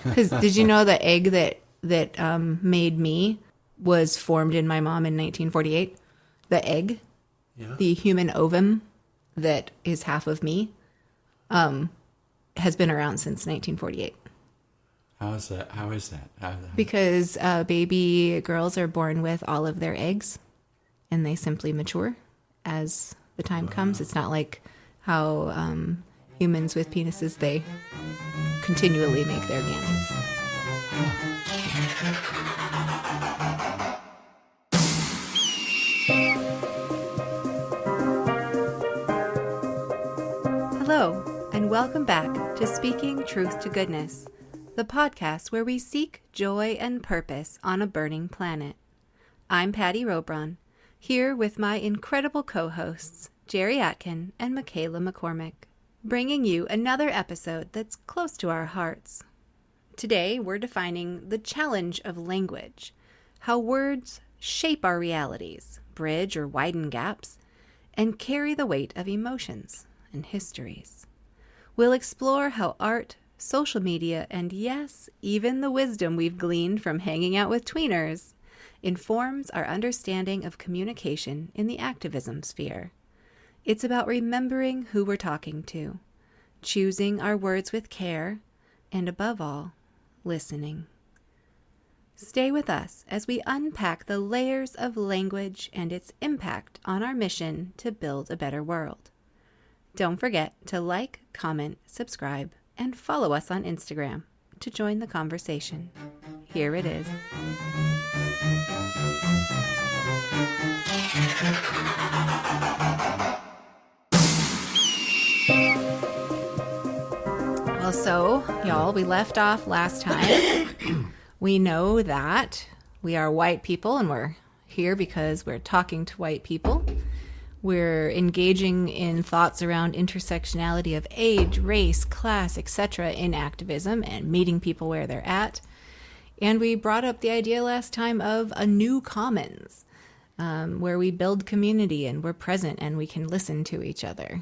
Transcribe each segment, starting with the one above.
Because did you know the egg that made me was formed in my mom in 1948? The egg, the human ovum that is half of me, has been around since 1948. How is that? Because baby girls are born with all of their eggs, and they simply mature as the time comes. It's not like how humans with penises, they continually make their gametes. Hello, and welcome back to Speaking Truth to Goodness, the podcast where we seek joy and purpose on a burning planet. I'm Patty Robron, here with my incredible co-hosts, Jerry Atkin and Michaela McCormick, bringing you another episode that's close to our hearts. Today, we're defining the challenge of language, how words shape our realities, bridge or widen gaps, and carry the weight of emotions and histories. We'll explore how art, social media, and yes, even the wisdom we've gleaned from hanging out with tweeners informs our understanding of communication in the activism sphere. It's about remembering who we're talking to, choosing our words with care, and above all, listening. Stay with us as we unpack the layers of language and its impact on our mission to build a better world. Don't forget to like, comment, subscribe, and follow us on Instagram to join the conversation. Here it is. Well, so, y'all, we left off last time. We know that we are white people, and we're here because we're talking to white people. We're engaging in thoughts around intersectionality of age, race, class, etc. in activism and meeting people where they're at. And we brought up the idea last time of a new commons, where we build community and we're present and we can listen to each other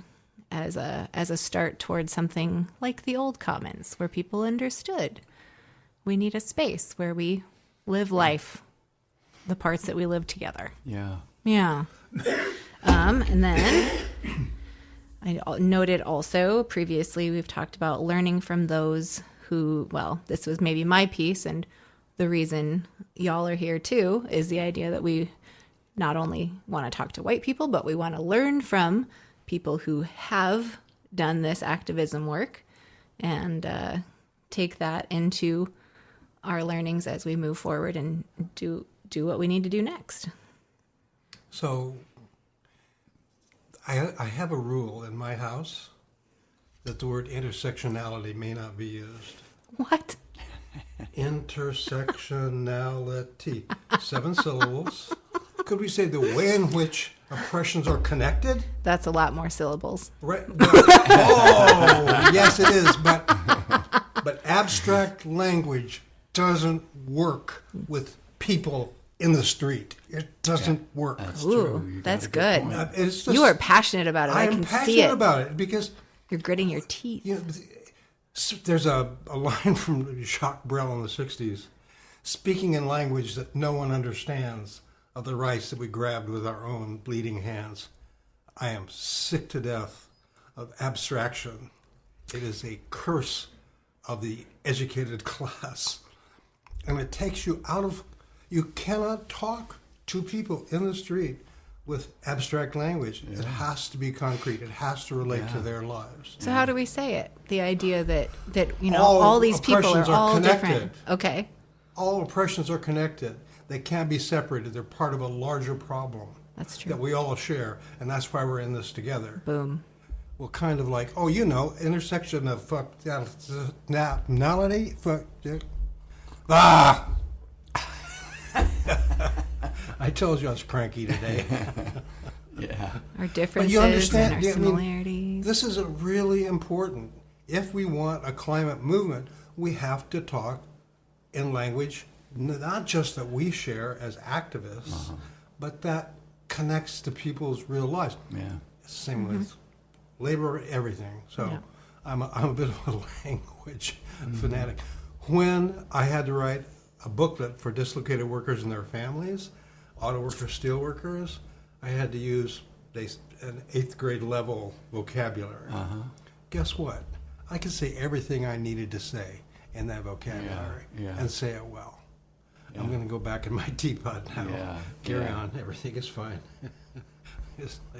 as a start towards something like the old commons, where people understood we need a space where we live life, the parts that we live together. Yeah. Yeah. And then I noted also previously we've talked about learning from those who, well, this was maybe my piece, and the reason y'all are here too is the idea that we not only want to talk to white people, but we want to learn from people who have done this activism work and take that into our learnings as we move forward and do what we need to do next. So I have a rule in my house that the word intersectionality may not be used. What? Intersectionality. 7 syllables. Could we say the way in which oppressions are connected? That's a lot more syllables. Right. Oh, yes, it is. But abstract language doesn't work with people in the street. It doesn't work. That's Ooh, true. that's good. It's just, You are passionate about it. I can see it. I'm passionate about it because You're gritting your teeth. there's a line from Jacques Brel in the 60s, speaking in language that no one understands of the rights that we grabbed with our own bleeding hands. I am sick to death of abstraction. It is a curse of the educated class. And it takes you out of... You cannot talk to people in the street with abstract language. Yeah. It has to be concrete. It has to relate to their lives. So how do we say it? The idea that all these people are all connected. different. Okay. All oppressions are connected. They can't be separated. They're part of a larger problem. That's true. That we all share, and that's why we're in this together. Boom. Well, kind of like, intersection of functionality. I told you I was cranky today. Yeah. Our differences But you understand, and our similarities. this is really important. If we want a climate movement, we have to talk in language, not just that we share as activists, but that connects to people's real lives. Yeah. Same with labor, everything. So I'm a bit of a language fanatic. When I had to write a booklet for dislocated workers and their families, auto workers, steel workers, I had to use an 8th grade level vocabulary. Guess what? I could say everything I needed to say in that vocabulary and say it well. I'm going to go back in my teapot now. Carry on. Everything is fine.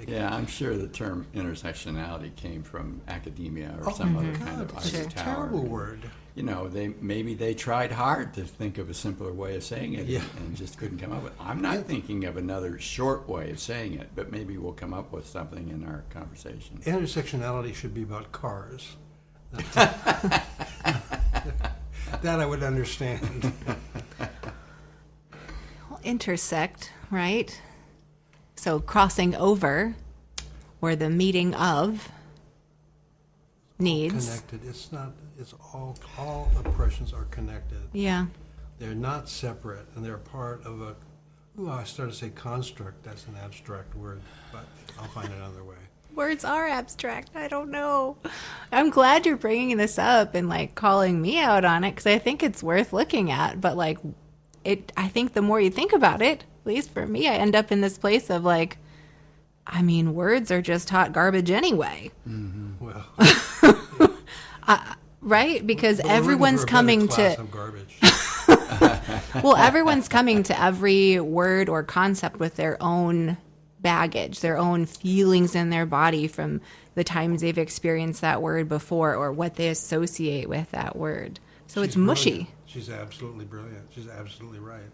I'm sure the term intersectionality came from academia or some other kind of it's a terrible word. You know, they tried hard to think of a simpler way of saying it and just couldn't come up with it. I'm not thinking of another short way of saying it, but maybe we'll come up with something in our conversation. Intersectionality should be about cars. That I would understand. Well, intersect, right? So crossing over, or the meeting of needs. Connected. It's not. It's all oppressions are connected. Yeah. They're not separate, and they're part of a. I started to say construct. That's an abstract word, but I'll find another way. Words are abstract. I don't know. I'm glad you're bringing this up and like calling me out on it because I think it's worth looking at. But like, I think the more you think about it, at least for me, I end up in this place of like, I mean, words are just hot garbage anyway. Mm-hmm. Well, right? Because but everyone's coming to of garbage. well, everyone's coming to every word or concept with their own baggage, their own feelings in their body from the times they've experienced that word before or what they associate with that word. So it's mushy. Brilliant. She's absolutely brilliant. She's absolutely right.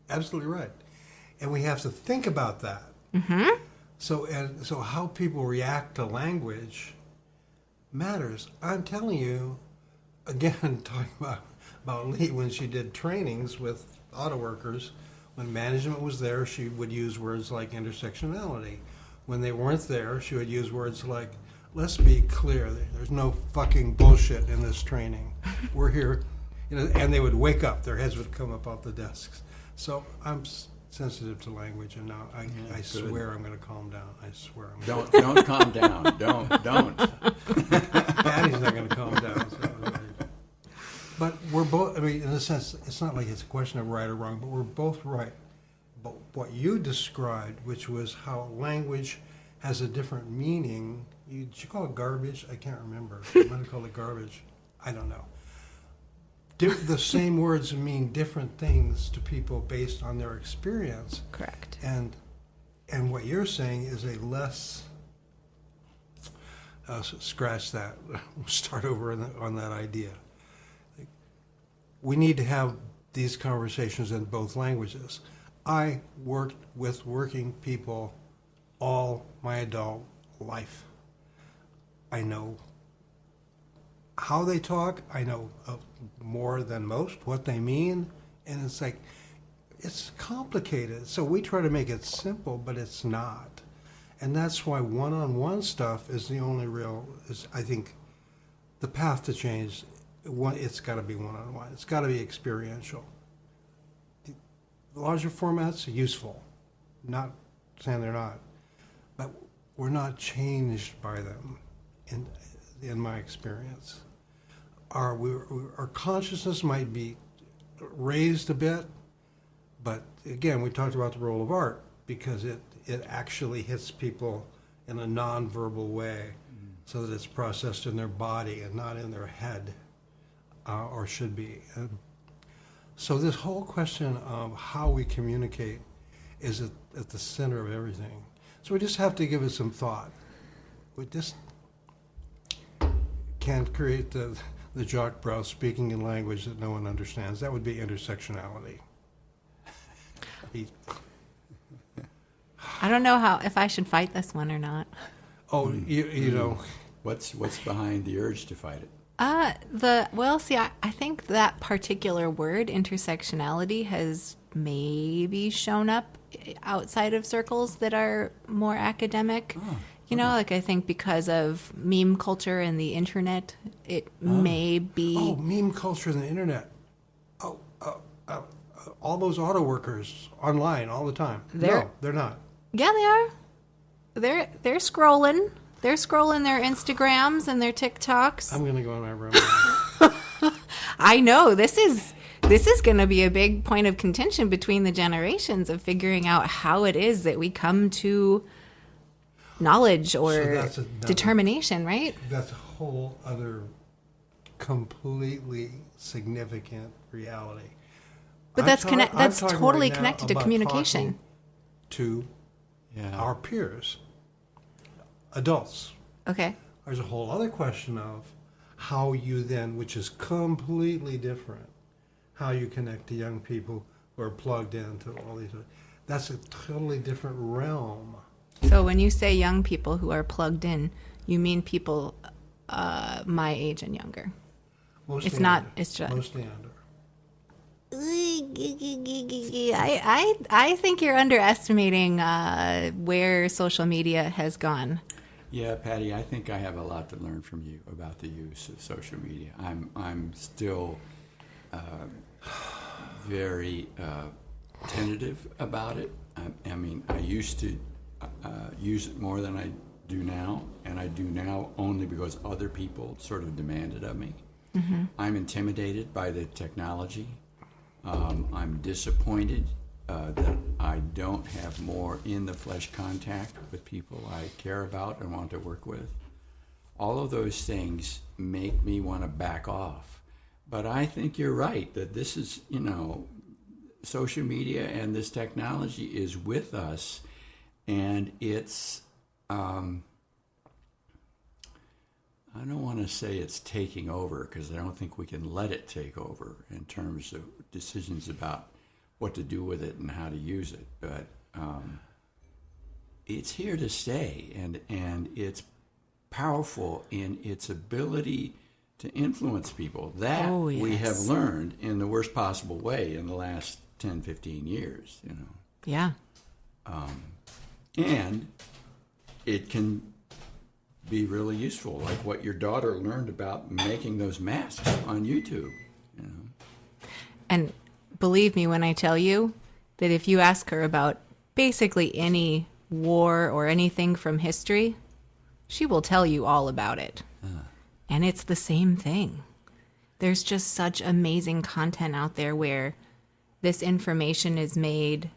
Absolutely right. And we have to think about that. Mm-hmm. So how people react to language matters. I'm telling you, again, talking about Lee, when she did trainings with auto workers, when management was there, she would use words like intersectionality. When they weren't there, she would use words like, let's be clear, there's no fucking bullshit in this training. We're here, and they would wake up, their heads would come up off the desks. So I'm sensitive to language, and now I swear I'm going to calm down. I swear I'm going to. Don't calm down. Don't. Patty's not going to calm down. So. But we're both, I mean, in a sense, it's not like it's a question of right or wrong, but we're both right. But what you described, which was how language has a different meaning, did you call it garbage? I can't remember. You might have called it garbage. I don't know. The same words mean different things to people based on their experience. Correct. And what you're saying is a less, scratch that, we'll start over on that idea. We need to have these conversations in both languages. I worked with working people all my adult life. I know how they talk. I know more than most what they mean. And it's like, it's complicated. So we try to make it simple, but it's not. And that's why one-on-one stuff is the only real, I think, the path to change. It's got to be one-on-one. It's got to be experiential. The larger formats are useful. Not saying they're not. But we're not changed by them, in my experience. Our consciousness might be raised a bit, but again, we talked about the role of art because it actually hits people in a non-verbal way so that it's processed in their body and not in their head. Or should be. So this whole question of how we communicate is at the center of everything. So we just have to give it some thought. We just can't create the Jock Brow speaking in language that no one understands. That would be intersectionality. I don't know if I should fight this one or not. Oh, you know. What's behind the urge to fight it? I think that particular word, intersectionality, has maybe shown up outside of circles that are more academic. Like I think because of meme culture and the internet, it may be. Oh, meme culture and the internet. All those auto workers online all the time. No, they're not. Yeah, they are. They're scrolling. They're scrolling their Instagrams and their TikToks. I'm going to go in my room. I know this is going to be a big point of contention between the generations of figuring out how it is that we come to knowledge or determination, right? That's a whole other completely significant reality. But that's totally connected to communication. To our peers, adults. Okay. There's a whole other question of how you then, which is completely different, how you connect to young people who are plugged into all these. That's a totally different realm. So when you say young people who are plugged in, you mean people my age and younger. Mostly it's not. Under. It's just mostly under. I think you're underestimating where social media has gone. Yeah, Patty, I think I have a lot to learn from you about the use of social media. I'm still very tentative about it. I mean, I used to use it more than I do now, and I do now only because other people sort of demand it of me. Mm-hmm. I'm intimidated by the technology. I'm disappointed that I don't have more in-the-flesh contact with people I care about and want to work with. All of those things make me want to back off. But I think you're right that this is, social media and this technology is with us, and it's, I don't want to say it's taking over, because I don't think we can let it take over in terms of decisions about what to do with it and how to use it. But it's here to stay, and it's powerful in its ability to influence people. That we have learned in the worst possible way in the last 10, 15 years, Yeah. And it can be really useful, like what your daughter learned about making those masks on YouTube. And believe me when I tell you that if you ask her about basically any war or anything from history, she will tell you all about it. And it's the same thing. There's just such amazing content out there where this information is made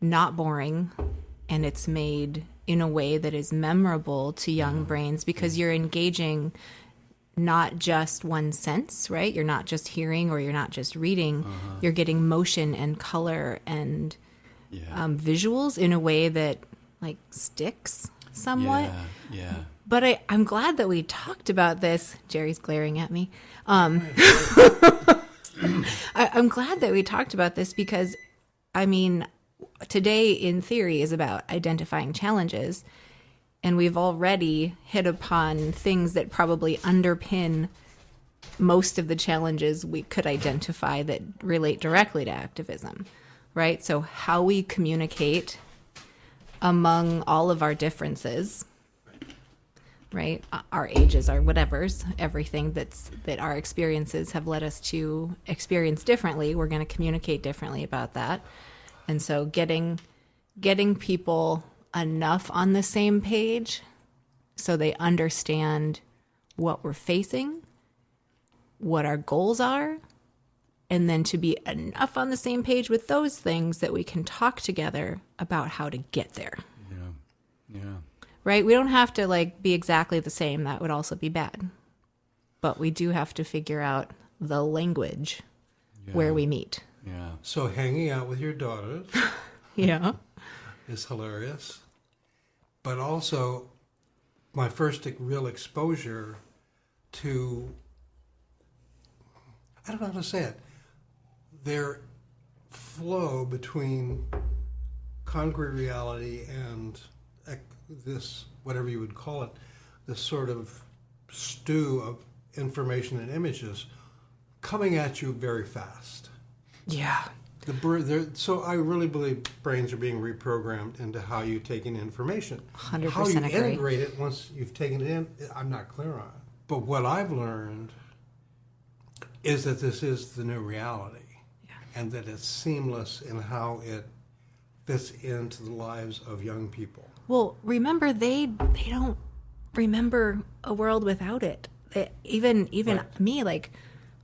not boring, and it's made in a way that is memorable to young brains, because you're engaging not just one sense, right? You're not just hearing or you're not just reading. You're getting motion and color and visuals in a way that sticks somewhat. Yeah. But I'm glad that we talked about this. Jerry's glaring at me. I'm glad that we talked about this because, today in theory is about identifying challenges, and we've already hit upon things that probably underpin most of the challenges we could identify that relate directly to activism, right? So how we communicate among all of our differences, right? Our ages, our whatevers, everything that our experiences have led us to experience differently. We're going to communicate differently about that. And so getting people enough on the same page so they understand what we're facing, what our goals are, and then to be enough on the same page with those things that we can talk together about how to get there. Yeah. Right? We don't have to be exactly the same. That would also be bad. But we do have to figure out the language where we meet. Yeah. So hanging out with your daughters is hilarious. But also my first real exposure to, I don't know how to say it, their flow between concrete reality and this, whatever you would call it, this sort of stew of information and images coming at you very fast. Yeah. So I really believe brains are being reprogrammed into how you take in information. 100% How you agree. integrate it once you've taken it in, I'm not clear on. But what I've learned is that this is the new reality, and that it's seamless in how it fits into the lives of young people. Well, remember, they don't remember a world without it. Even Right. me,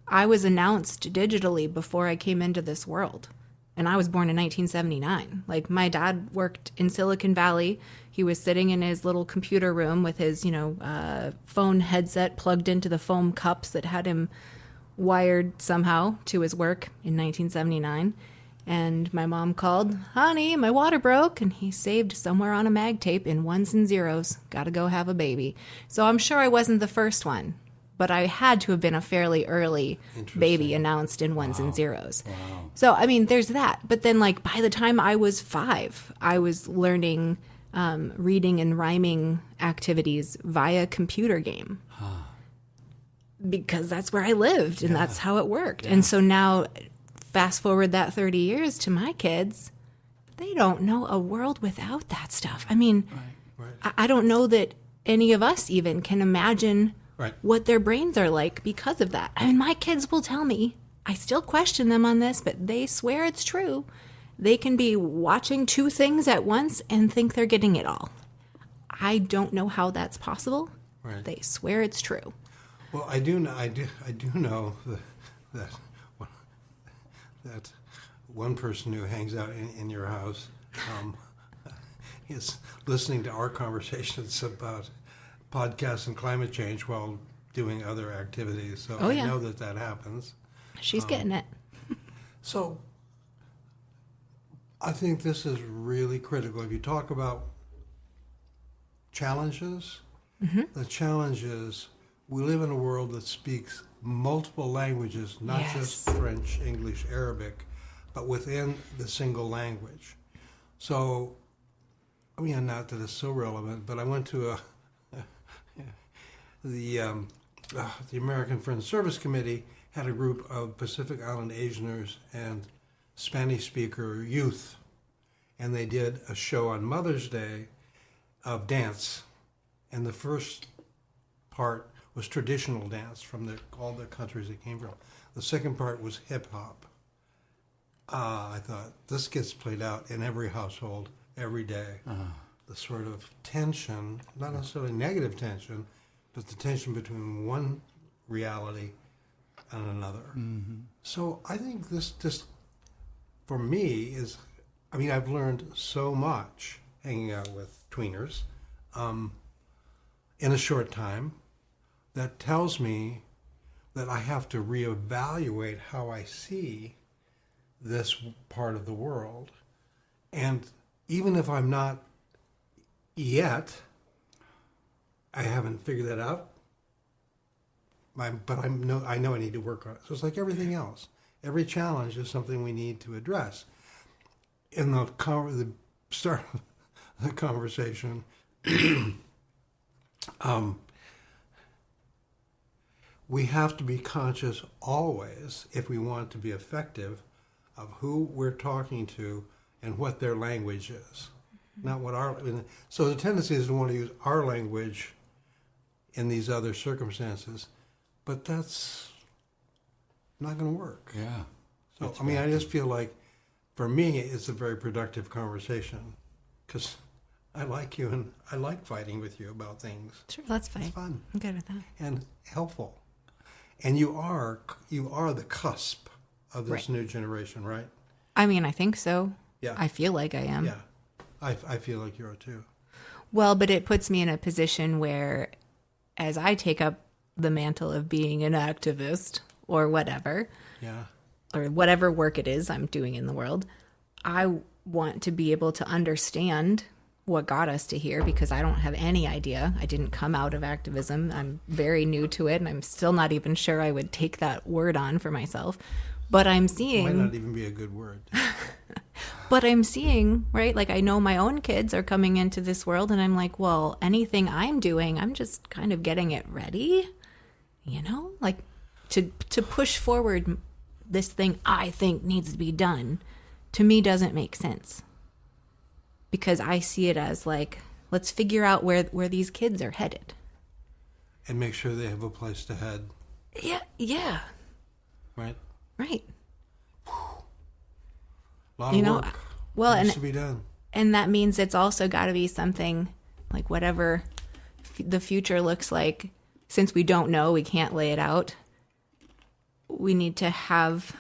I was announced digitally before I came into this world. And I was born in 1979. Like, my dad worked in Silicon Valley. He was sitting in his little computer room with his, phone headset plugged into the foam cups that had him wired somehow to his work in 1979. And my mom called, "Honey, my water broke." And he saved somewhere on a mag tape in ones and zeros, "Gotta go have a baby." So I'm sure I wasn't the first one, but I had to have been a fairly early baby announced in ones and zeros. Wow. So, I mean, there's that. But then, like, by the time I was 5, I was learning reading and rhyming activities via computer game. Because that's where I lived, and that's how it worked. And so now, fast forward that 30 years to my kids, they don't know a world without that stuff. I mean, I don't know that any of us even can imagine what their brains are like because of that. I mean, my kids will tell me, I still question them on this, but they swear it's true. They can be watching 2 things at once and think they're getting it all. I don't know how that's possible. They swear it's true. Well, I do know that one person who hangs out in your house is listening to our conversations about podcasts and climate change while doing other activities. So I know that happens. She's getting it. So I think this is really critical. If you talk about challenges, the challenge is we live in a world that speaks multiple languages, not just French, English, Arabic, but within the single language. So, I mean, not that it's so relevant, but I went to the American Friends Service Committee had a group of Pacific Island Asianers and Spanish-speaker youth, and they did a show on Mother's Day of dance, and the first part was traditional dance from all the countries it came from. The second part was hip-hop. I thought, this gets played out in every household, every day. The sort of tension, not necessarily negative tension, but the tension between one reality and another. So I think this, for me, is, I mean, I've learned so much hanging out with tweeners in a short time that tells me that I have to reevaluate how I see this part of the world. And even if I'm not yet, I haven't figured that out, but I know I need to work on it. So it's like everything else. Every challenge is something we need to address. In the start of the conversation, we have to be conscious always, if we want to be effective, of who we're talking to and what their language is. Not what so the tendency is to want to use our language in these other circumstances, but that's not going to work. Yeah. So, I mean, I just feel like, for me, it's a very productive conversation, because I like you and I like fighting with you about things. Sure, let's fight. It's fun. I'm good with that. And helpful. And you are the cusp of this new generation, right? I mean, I think so. Yeah. I feel like I am. Yeah. I feel like you are too. Well, but it puts me in a position where, as I take up the mantle of being an activist or whatever, or whatever work it is I'm doing in the world, I want to be able to understand what got us to here, because I don't have any idea. I didn't come out of activism. I'm very new to it, and I'm still not even sure I would take that word on for myself. But I'm seeing... Might not even be a good word. But I'm seeing, right? Like, I know my own kids are coming into this world, and I'm like, well, anything I'm doing, I'm just kind of getting it ready, you know? Like, to push forward this thing I think needs to be done, to me doesn't make sense. Because I see it as like, let's figure out where these kids are headed. And make sure they have a place to head. Yeah. Right? Right. A lot of work. Well, needs to be done. And that means it's also got to be something like whatever the future looks like. Since we don't know, we can't lay it out. we need to have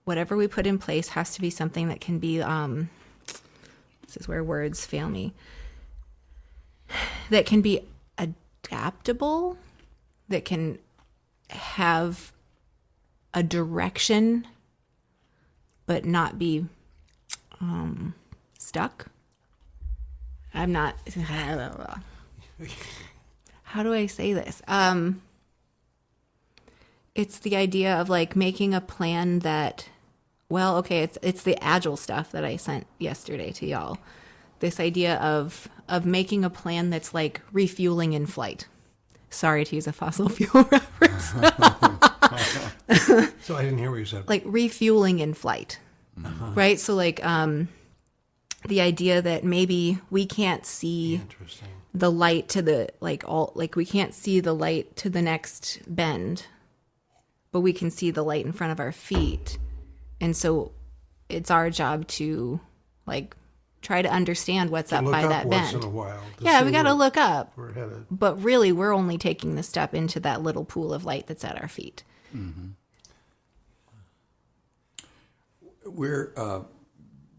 whatever we put in place has to be something that can be, this is where words fail me, that can be adaptable, that can have a direction, but not be stuck. I'm not, how do I say this? It's the idea of like making a plan that, well, okay, it's the agile stuff that I sent yesterday to y'all. This idea of making a plan that's like refueling in flight. Sorry to use a fossil fuel reference. So I didn't hear what you said. Like refueling in flight, right? So like the idea that maybe we can't see the light to the we can't see the light to the next bend, but we can see the light in front of our feet, and so it's our job to like try to understand what's up by that once bend. in a while Yeah, we got to look up. We're headed. But really, we're only taking the step into that little pool of light that's at our feet. Mm-hmm. We're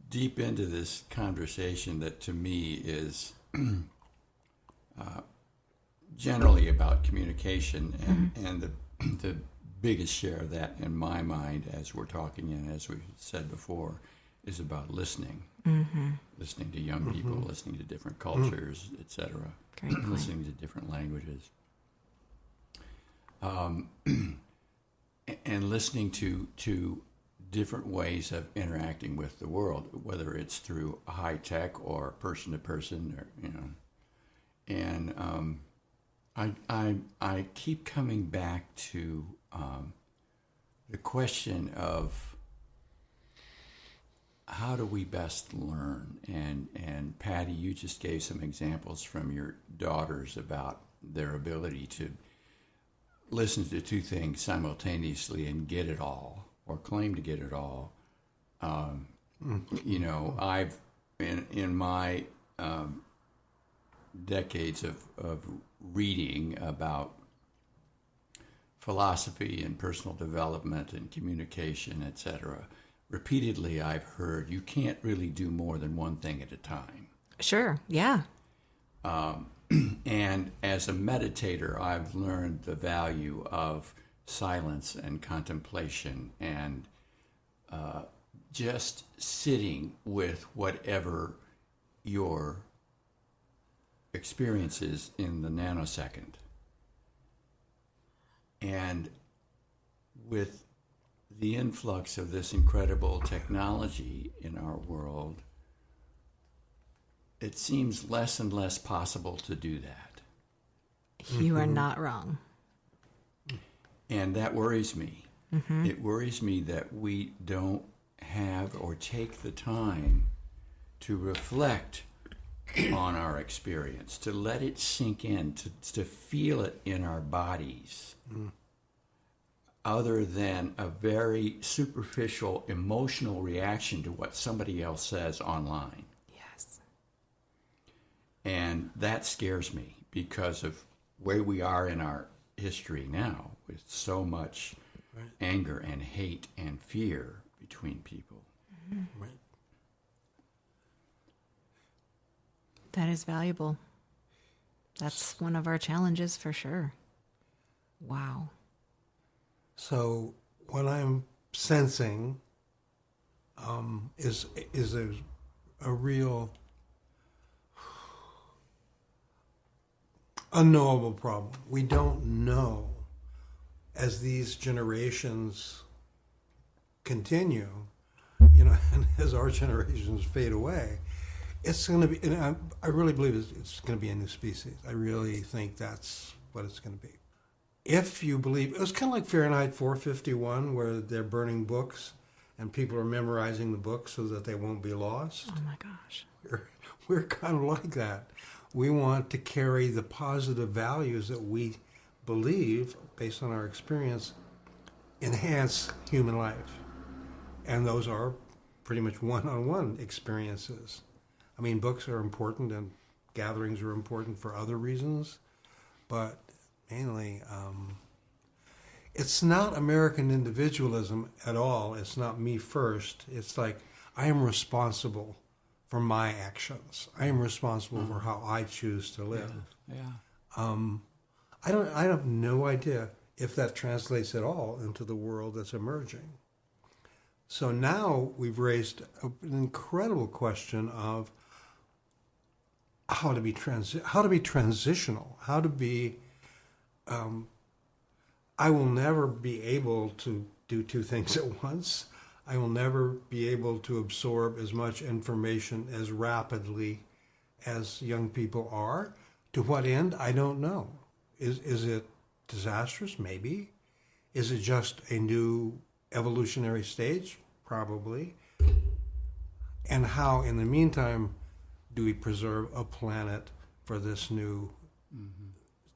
deep into this conversation that to me is generally about communication, and the biggest share of that in my mind, as we're talking and as we said before, is about listening. Listening to young people, listening to different cultures, etc. Listening to different languages. And listening to different ways of interacting with the world, whether it's through high tech or person to person, or And I keep coming back to the question of how do we best learn? And Patty, you just gave some examples from your daughters about their ability to listen to two things simultaneously and get it all, or claim to get it all. I've in my decades of reading about philosophy and personal development and communication, etc., repeatedly I've heard you can't really do more than one thing at a time. Sure, yeah. And as a meditator, I've learned the value of silence and contemplation and just sitting with whatever your experience is in the nanosecond. And with the influx of this incredible technology in our world, it seems less and less possible to do that. You are not wrong. And that worries me. It worries me that we don't have or take the time to reflect on our experience, to let it sink in, to feel it in our bodies, other than a very superficial emotional reaction to what somebody else says online. Yes. And that scares me because of where we are in our history now, with so much anger and hate and fear between people. Right. That is valuable. That's one of our challenges for sure. Wow. So what I'm sensing is a real unknowable problem. We don't know, as these generations continue, and as our generations fade away, it's going to be, and I really believe it's going to be a new species. I really think that's what it's going to be. If you believe, it was kind of like Fahrenheit 451, where they're burning books and people are memorizing the books so that they won't be lost. Oh my gosh. We're kind of like that. We want to carry the positive values that we believe, based on our experience, enhance human life. And those are pretty much one-on-one experiences. I mean, books are important and gatherings are important for other reasons, but mainly it's not American individualism at all. It's not me first. It's like I am responsible for my actions. I am responsible for how I choose to live. Yeah. I have no idea if that translates at all into the world that's emerging. So now we've raised an incredible question of how to be transitional, how to be. I will never be able to do two things at once. I will never be able to absorb as much information as rapidly as young people are. To what end? I don't know. Is it disastrous? Maybe. Is it just a new evolutionary stage? Probably. And how, in the meantime, do we preserve a planet for this new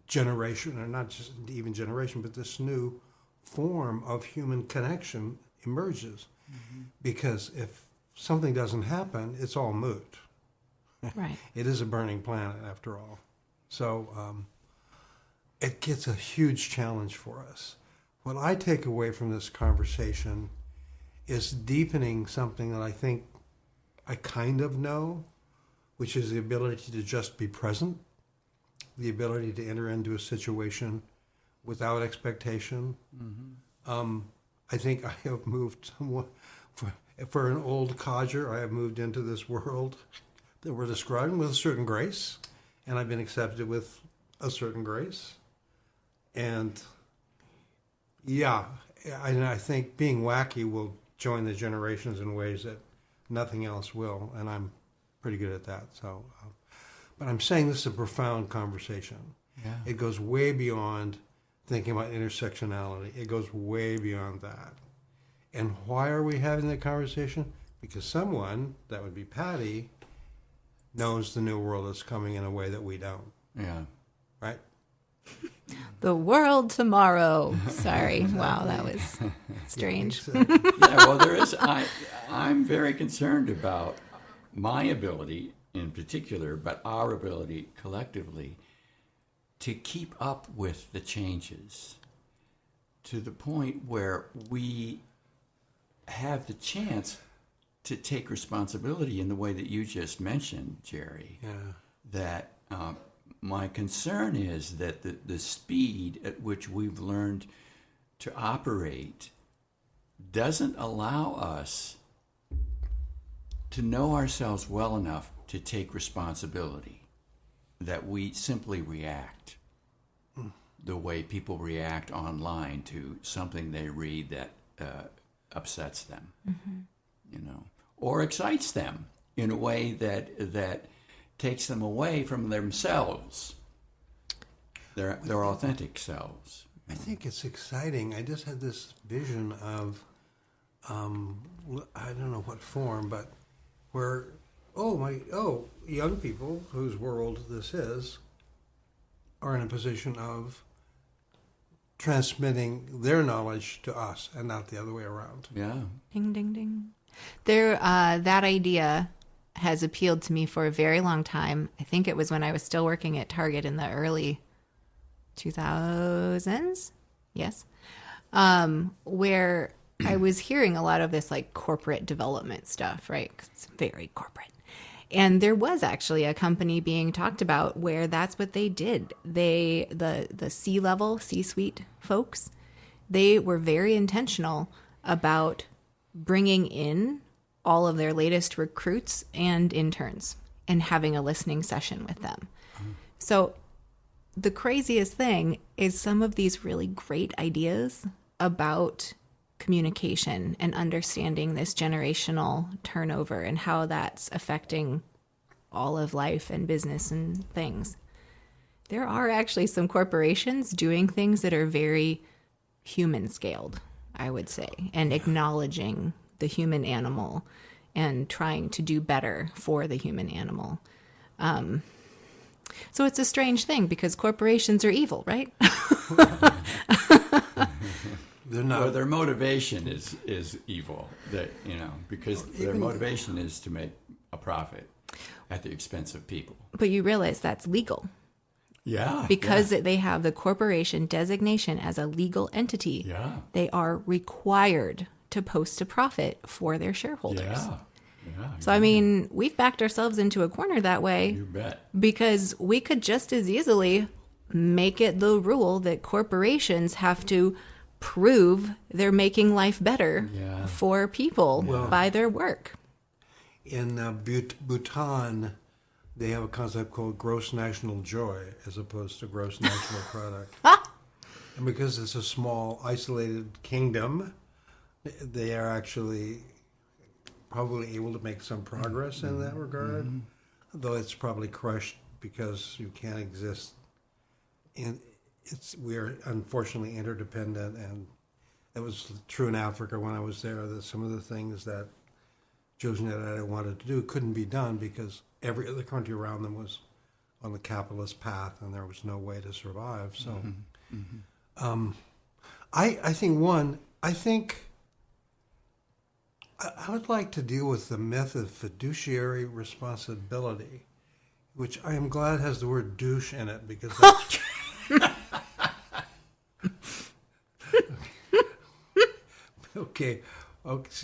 generation, or not just even generation, but this new form of human connection emerges? Because if something doesn't happen, it's all moot. Right. It is a burning planet, after all. So it gets a huge challenge for us. What I take away from this conversation is deepening something that I think I kind of know, which is the ability to just be present, the ability to enter into a situation without expectation. I think I have moved somewhat, for an old codger, I have moved into this world that we're describing with a certain grace, and I've been accepted with a certain grace. And yeah, I think being wacky will join the generations in ways that nothing else will, and I'm pretty good at that. So, but I'm saying this is a profound conversation. Yeah. It goes way beyond thinking about intersectionality. It goes way beyond that. And why are we having that conversation? Because someone, that would be Patty, knows the new world is coming in a way that we don't. Yeah. Right? The world tomorrow. Sorry. Wow, that was strange. Yeah, well, there is. I'm very concerned about my ability in particular, but our ability collectively to keep up with the changes to the point where we have the chance to take responsibility in the way that you just mentioned, Jerry. Yeah. That my concern is that the speed at which we've learned to operate doesn't allow us to know ourselves well enough to take responsibility, that we simply react the way people react online to something they read that upsets them, or excites them in a way that takes them away from themselves, their authentic selves. I think it's exciting. I just had this vision of, I don't know what form, but where, young people whose world this is are in a position of transmitting their knowledge to us and not the other way around. Yeah. Ding, ding, ding. That idea has appealed to me for a very long time. I think it was when I was still working at Target in the early 2000s. Yes. Where I was hearing a lot of this like corporate development stuff, right? 'Cause it's very corporate. And there was actually a company being talked about where that's what they did. The C-level, C-suite folks, they were very intentional about bringing in all of their latest recruits and interns and having a listening session with them. So the craziest thing is some of these really great ideas about communication and understanding this generational turnover and how that's affecting all of life and business and things. There are actually some corporations doing things that are very human scaled, I would say, and acknowledging the human animal and trying to do better for the human animal. So it's a strange thing because corporations are evil, right? They're not. Well, their motivation is evil. Because their motivation is to make a profit at the expense of people. But you realize that's legal. Yeah. Because they have the corporation designation as a legal entity, they are required to post a profit for their shareholders. Yeah. So, I mean, we've backed ourselves into a corner that way. You bet. Because we could just as easily make it the rule that corporations have to prove they're making life better for people by their work. In Bhutan, they have a concept called gross national joy as opposed to gross national product. And because it's a small, isolated kingdom, they are actually probably able to make some progress in that regard, though it's probably crushed because you can't exist. We are unfortunately interdependent, and it was true in Africa when I was there, that some of the things that Josie and I wanted to do couldn't be done because every other country around them was on the capitalist path, and there was no way to survive. So, I think I would like to deal with the myth of fiduciary responsibility, which I am glad has the word douche in it, because that's... Okay,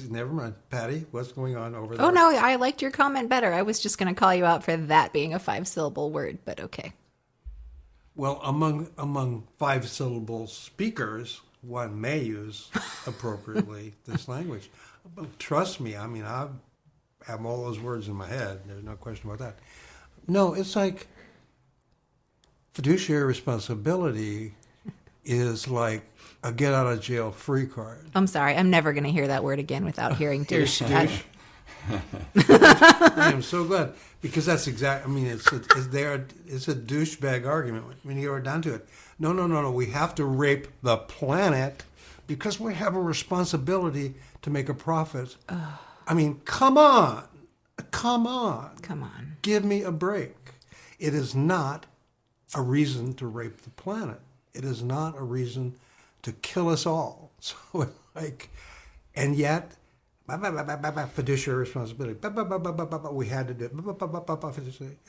never mind. Patty, what's going on over there? Oh, no, I liked your comment better. I was just going to call you out for that being a 5-syllable word, but okay. Well, among 5-syllable speakers, one may use appropriately this language. But trust me, I mean, I have all those words in my head. There's no question about that. No, it's like fiduciary responsibility is like a get-out-of-jail-free card. I'm sorry. I'm never going to hear that word again without hearing douche. I am so glad, because that's exactly, I mean, it's a douchebag argument when you go down to it. No. We have to rape the planet because we have a responsibility to make a profit. I mean, come on. Give me a break. It is not a reason to rape the planet. It is not a reason to kill us all. So, and yet, fiduciary responsibility. We had to do it.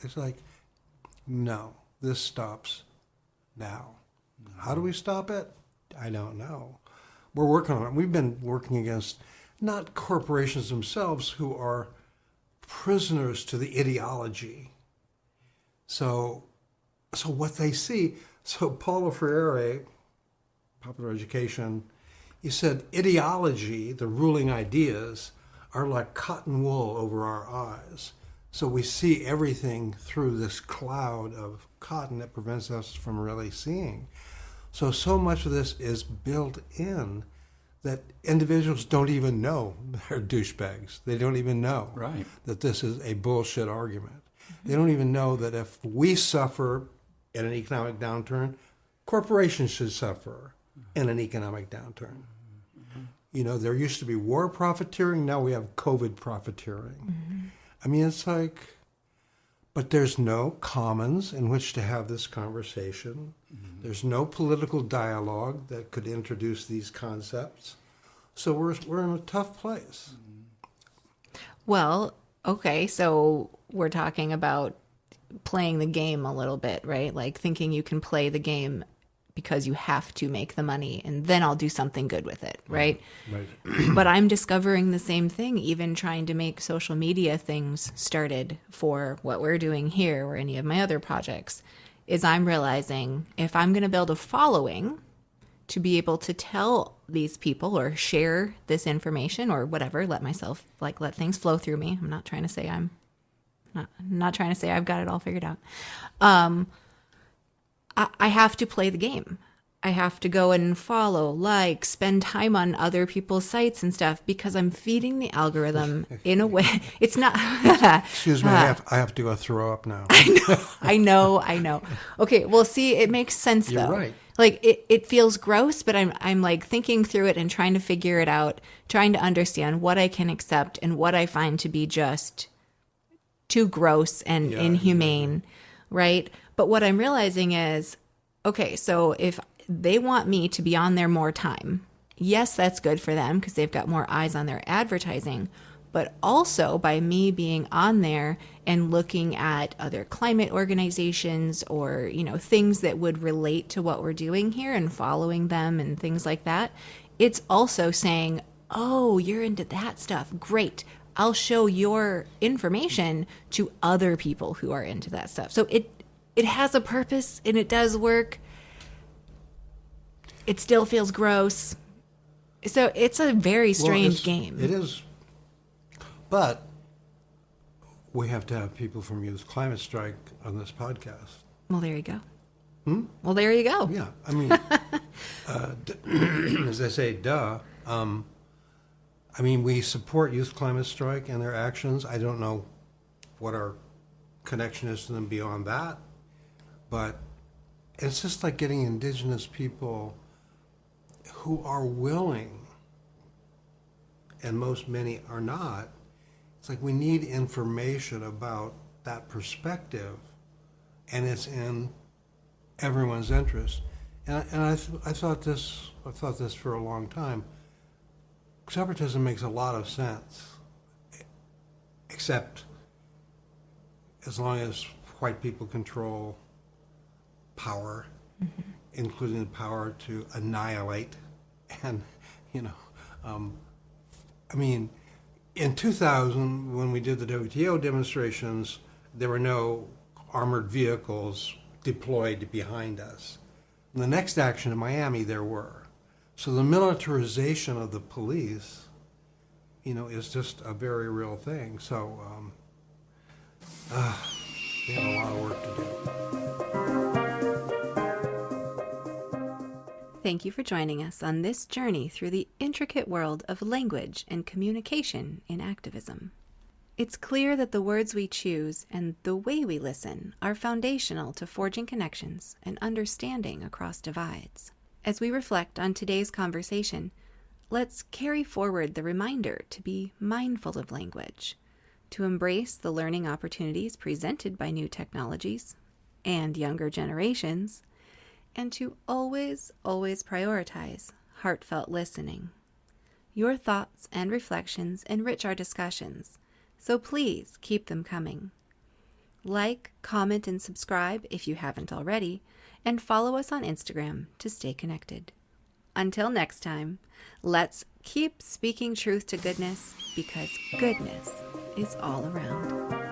It's like, no, this stops now. How do we stop it? I don't know. We're working on it. We've been working against not corporations themselves who are prisoners to the ideology. So what they see, so Paulo Freire, Popular Education, he said ideology, the ruling ideas, are like cotton wool over our eyes. So we see everything through this cloud of cotton that prevents us from really seeing. So much of this is built in that individuals don't even know they're douchebags. They don't even know that this is a bullshit argument. They don't even know that if we suffer in an economic downturn, corporations should suffer in an economic downturn. You know, there used to be war profiteering, now we have COVID profiteering. I mean, it's like, but there's no commons in which to have this conversation. There's no political dialogue that could introduce these concepts. So we're in a tough place. Well, okay, so we're talking about playing the game a little bit, right? Like thinking you can play the game because you have to make the money and then I'll do something good with it, right? Right. But I'm discovering the same thing, even trying to make social media things started for what we're doing here or any of my other projects, is I'm realizing if I'm going to build a following to be able to tell these people or share this information or whatever, let things flow through me. I'm not trying to say not trying to say I've got it all figured out. I have to play the game. I have to go and follow, spend time on other people's sites and stuff because I'm feeding the algorithm in a way. It's not. Excuse me, I have to go throw up now. I know. Okay, well, see, it makes sense though. You're right. Like it feels gross, but I'm like thinking through it and trying to figure it out, trying to understand what I can accept and what I find to be just too gross and inhumane, right? But what I'm realizing is, okay, so if they want me to be on there more time, yes, that's good for them because they've got more eyes on their advertising. but also by me being on there and looking at other climate organizations or, things that would relate to what we're doing here and following them and things like that. It's also saying, oh, you're into that stuff. Great. I'll show your information to other people who are into that stuff. So it has a purpose and it does work. It still feels gross. So it's a very strange game. It is. But we have to have people from Youth Climate Strike on this podcast. Well, there you go. Well, there you go. Yeah. I mean, as I say, duh. We support Youth Climate Strike and their actions. I don't know what our connection is to them beyond that. But it's just like getting indigenous people who are willing, and many are not. It's like we need information about that perspective, and it's in everyone's interest. And I thought this for a long time. Separatism makes a lot of sense, except as long as white people control power, including the power to annihilate. And, in 2000, when we did the WTO demonstrations, there were no armored vehicles deployed behind us. In the next action in Miami, there were. So the militarization of the police, is just a very real thing. So we have a lot of work to do. Thank you for joining us on this journey through the intricate world of language and communication in activism. It's clear that the words we choose and the way we listen are foundational to forging connections and understanding across divides. As we reflect on today's conversation, let's carry forward the reminder to be mindful of language, to embrace the learning opportunities presented by new technologies and younger generations, and to always prioritize heartfelt listening. Your thoughts and reflections enrich our discussions, so please keep them coming. Like, comment, and subscribe if you haven't already, and follow us on Instagram to stay connected. Until next time, let's keep speaking truth to goodness, because goodness is all around.